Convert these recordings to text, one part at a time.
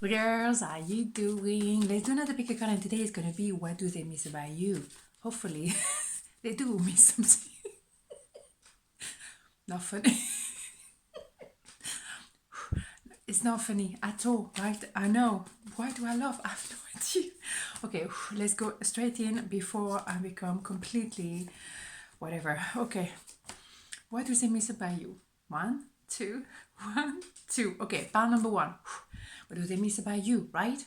Girls, how you doing? Let's do another pick a card, and today is going to be what do they miss about you? Hopefully, they do miss something. Not funny. It's not funny at all, right? I know. Why do I laugh? I have no idea. Okay, let's go straight in before I become completely whatever. Okay, what do they miss about you? One, two, one, two. Okay, pile number one. What do they miss about you, right?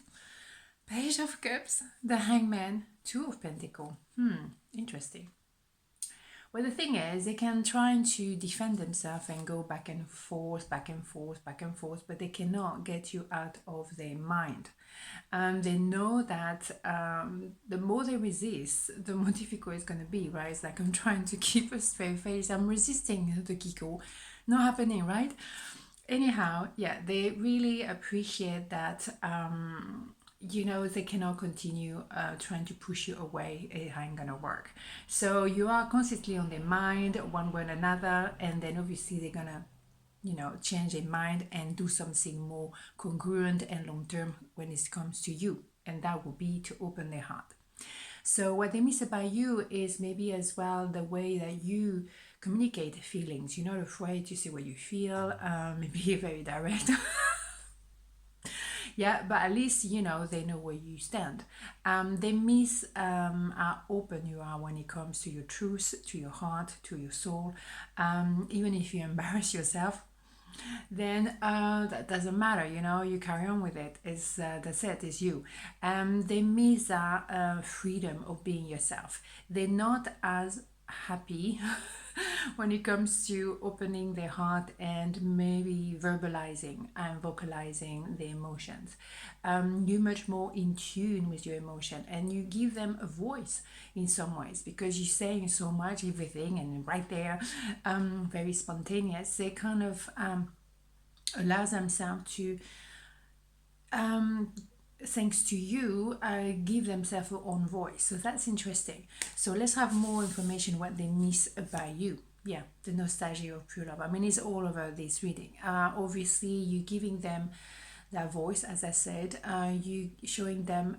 Page of Cups, the Hangman, Two of Pentacles. Interesting. Well, the thing is, they can try to defend themselves and go back and forth, back and forth, back and forth, but they cannot get you out of their mind. They know that the more they resist, the more difficult it's going to be, right? It's like I'm trying to keep a straight face. I'm resisting the Kiko. Not happening, right? Anyhow, yeah, they really appreciate that. They cannot continue trying to push you away. It ain't gonna work. So you are constantly on their mind, one way or another, and then obviously they're gonna, change their mind and do something more congruent and long term when it comes to you, and that will be to open their heart. So what they miss about you is maybe as well the way that you communicate feelings. You're not afraid to say what you feel. Maybe you're very direct. Yeah, but at least they know where you stand. They miss how open you are when it comes to your truth, to your heart, to your soul. Even if you embarrass yourself, then that doesn't matter. You carry on with it. That's it. It's you. They miss that freedom of being yourself. They're not as happy when it comes to opening their heart and maybe verbalizing and vocalizing their emotions. You're much more in tune with your emotion, and you give them a voice in some ways because you're saying so much, everything, and right there, very spontaneous. They kind of allow themselves to thanks to you, give themselves their own voice. So that's interesting. So let's have more information what they miss about you. Yeah, the nostalgia of pure love. I mean, it's all over this reading. Obviously, you giving them that voice, as I said. You showing them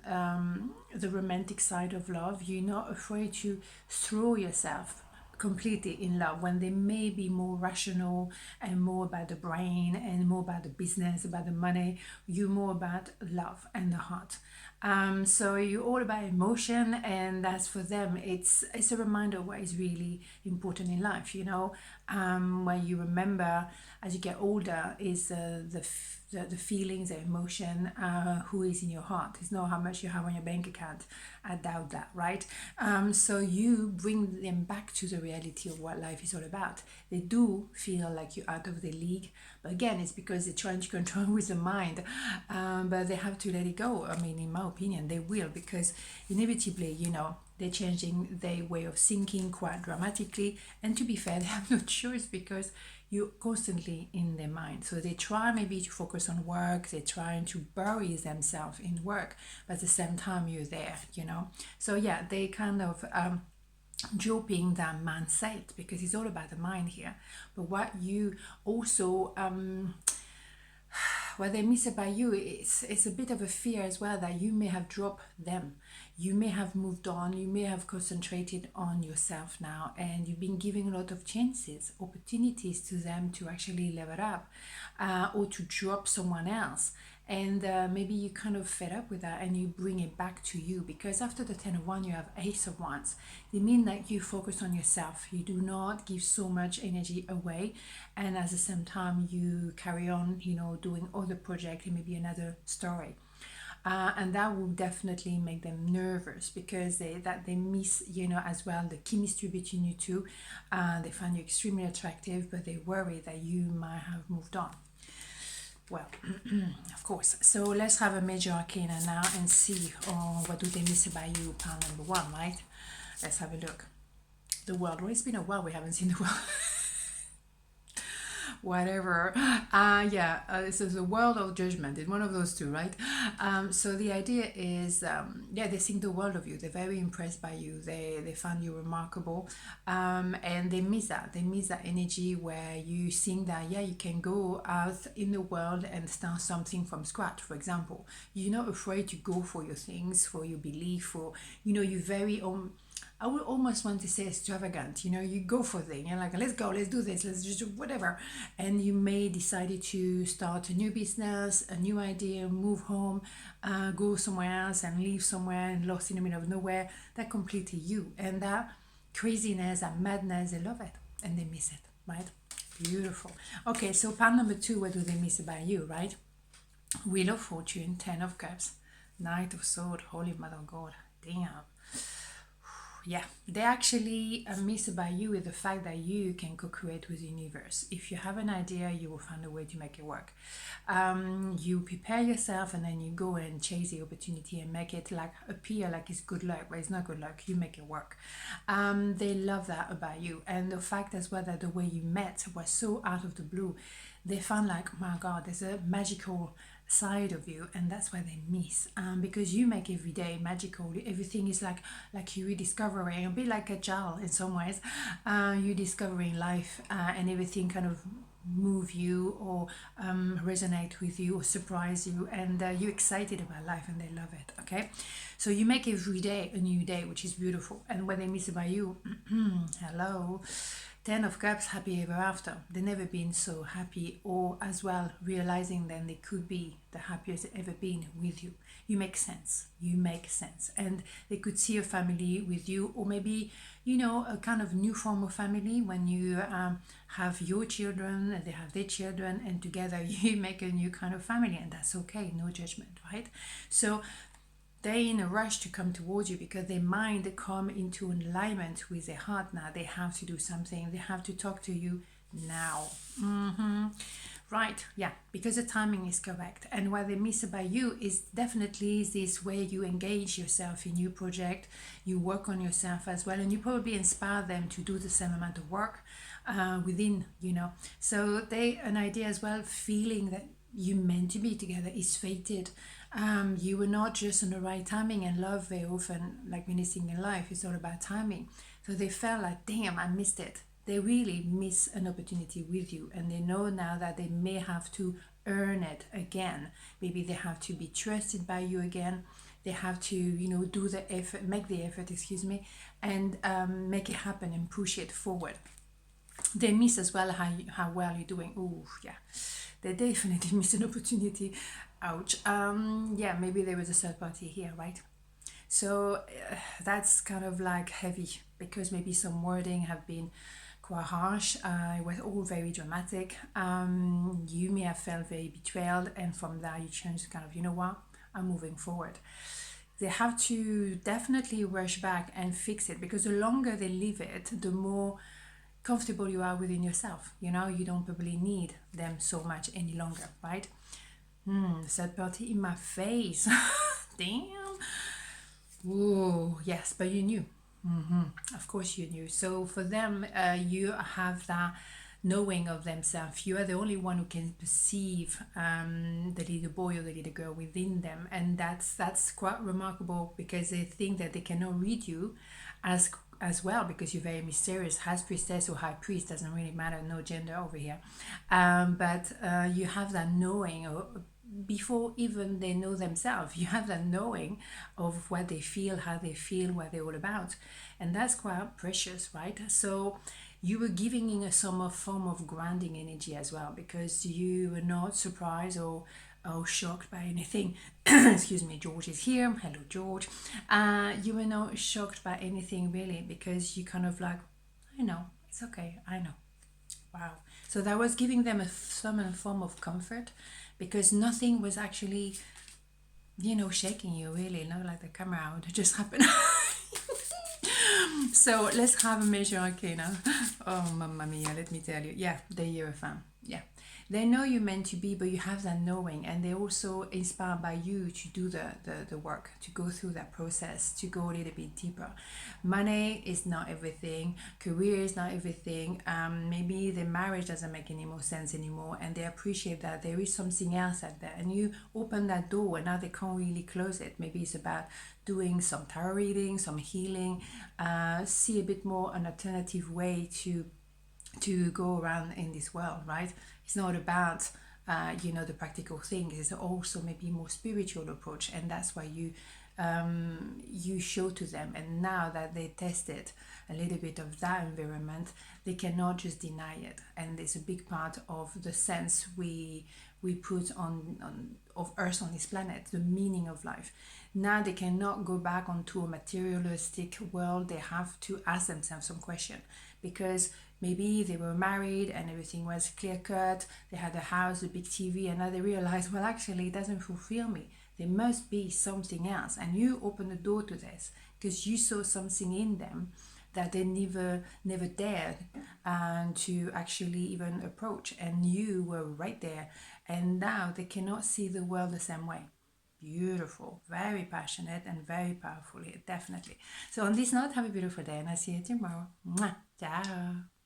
the romantic side of love. You're not afraid to throw yourself completely in love when they may be more rational and more about the brain and more about the business, about the money. You're more about love and the heart. So you're all about emotion, and that's for them. It's a reminder of what is really important in life. Where you remember as you get older is the feelings, the emotion, who is in your heart. It's not how much you have on your bank account. I doubt that, right? So you bring them back to the reality of what life is all about. They do feel like you're out of the league, but again, it's because they're trying to control with the mind. But they have to let it go. I mean, in my opinion, they will, because inevitably, they're changing their way of thinking quite dramatically. And to be fair, they have no choice because you're constantly in their mind. So they try maybe to focus on work, they're trying to bury themselves in work, but at the same time you're there, So yeah, they kind of dropping that mindset because it's all about the mind here. But what you also what they miss about you is it's a bit of a fear as well that you may have dropped them. You may have moved on, you may have concentrated on yourself now, and you've been giving a lot of chances, opportunities to them to actually level up or to drop someone else. And maybe you kind of fed up with that and you bring it back to you, because after the 10 of Wands you have Ace of Wands. They mean that you focus on yourself, you do not give so much energy away, and at the same time you carry on doing other projects and maybe another story. And that will definitely make them nervous because they miss as well the chemistry between you two. They find you extremely attractive, but they worry that you might have moved on. Well, of course. So let's have a major arcana now and see what do they miss about you, pile number one, right? Let's have a look. The world. Well, it's been a while we haven't seen the world. whatever. So the world of judgment is one of those two, right? So the idea is, they think the world of you. They're very impressed by you. They find you remarkable, and they miss that. They miss that energy where you think that, yeah, you can go out in the world and start something from scratch. For example, you're not afraid to go for your things, for your belief, for, you're very I would almost want to say extravagant. You go for things. You're like, let's go, let's do this, let's just do whatever. And you may decide to start a new business, a new idea, move home, go somewhere else and live somewhere and lost in the middle of nowhere. That's completely you. And that craziness, that madness, they love it and they miss it, right? Beautiful. Okay, so part number 2, what do they miss about you, right? Wheel of Fortune, 10 of Cups, Knight of Swords, Holy Mother of God. Damn. Yeah, they actually miss about you with the fact that you can co-create with the universe. If you have an idea, you will find a way to make it work. You prepare yourself and then you go and chase the opportunity and make it like appear like it's good luck, but it's not good luck. You make it work. They love that about you. And the fact as well that the way you met was so out of the blue, they found like, oh my God, there's a magical side of you, and that's why they miss, because you make every day magical. Everything is like you rediscovering, a bit like a child in some ways. You discovering life, and everything kind of move you or resonate with you or surprise you, and you're excited about life and they love it. Okay, so you make every day a new day, which is beautiful. And what they miss about you, hello, 10 of Cups, happy ever after. They've never been so happy, or as well realizing then they could be the happiest they've ever been with you. You make sense. You make sense. And they could see a family with you, or maybe, a kind of new form of family when you have your children and they have their children, and together you make a new kind of family, and that's okay. No judgment, right? So they're in a rush to come towards you because their mind come into alignment with their heart now. They have to do something. They have to talk to you now. Right, yeah, because the timing is correct. And what they miss about you is definitely this way you engage yourself in new project. You work on yourself as well, and you probably inspire them to do the same amount of work within, So an idea as well, feeling that you meant to be together is fated. You were not just on the right timing, and love very often, like anything in life, it's all about timing. So they felt like, damn, I missed it. They really miss an opportunity with you, and they know now that they may have to earn it again. Maybe they have to be trusted by you again. They have to, do the effort, make the effort, and make it happen and push it forward. They miss as well how well you're doing. Oh, yeah. They definitely miss an opportunity. Ouch. Maybe there was a third party here, right? So that's kind of like heavy, because maybe some wording have been quite harsh. It was all very dramatic. You may have felt very betrayed, and from that you change kind of, I'm moving forward. They have to definitely rush back and fix it, because the longer they leave it, the more comfortable you are within yourself. You don't probably need them so much any longer, right? Third party in my face. Damn. Whoa, yes, but you knew. Of course you knew. So for them, you have that knowing of themselves. You are the only one who can perceive the little boy or the little girl within them, and that's quite remarkable, because they think that they cannot read you as well, because you're very mysterious. High priestess or high priest, doesn't really matter, no gender over here. But you have that knowing, or before even they know themselves, you have that knowing of what they feel, how they feel, what they're all about, and that's quite precious, right? So you were giving in some form of grounding energy as well, because you were not surprised or shocked by anything. Excuse me, George is here. Hello, George. You were not shocked by anything really, because you kind of like, I know, it's okay, I know. Wow. So that was giving them some form of comfort, because nothing was actually, shaking you really, not like the camera would just happen. So let's have a major arcana. Oh, mamma mia, let me tell you. Yeah, the Hierophant. Yeah. They know you're meant to be, but you have that knowing, and they're also inspired by you to do the work, to go through that process, to go a little bit deeper. Money is not everything, career is not everything. Maybe the marriage doesn't make any more sense anymore, and they appreciate that there is something else out there, and you open that door, and now they can't really close it. Maybe it's about doing some tarot reading, some healing, see a bit more an alternative way to go around in this world, right? It's not about the practical thing. It's also maybe more spiritual approach, and that's why you show to them. And now that they tested a little bit of that environment, they cannot just deny it. And it's a big part of the sense we put on of Earth on this planet, the meaning of life. Now they cannot go back onto a materialistic world. They have to ask themselves some question, because maybe they were married and everything was clear cut, they had a house, a big TV, and now they realize, well, actually it doesn't fulfill me. There must be something else. And you open the door to this because you saw something in them that they never dared to actually even approach, and you were right there, and now they cannot see the world the same way. Beautiful, very passionate and very powerful here, definitely. So on this note, have a beautiful day, and I'll see you tomorrow. Mwah. Ciao.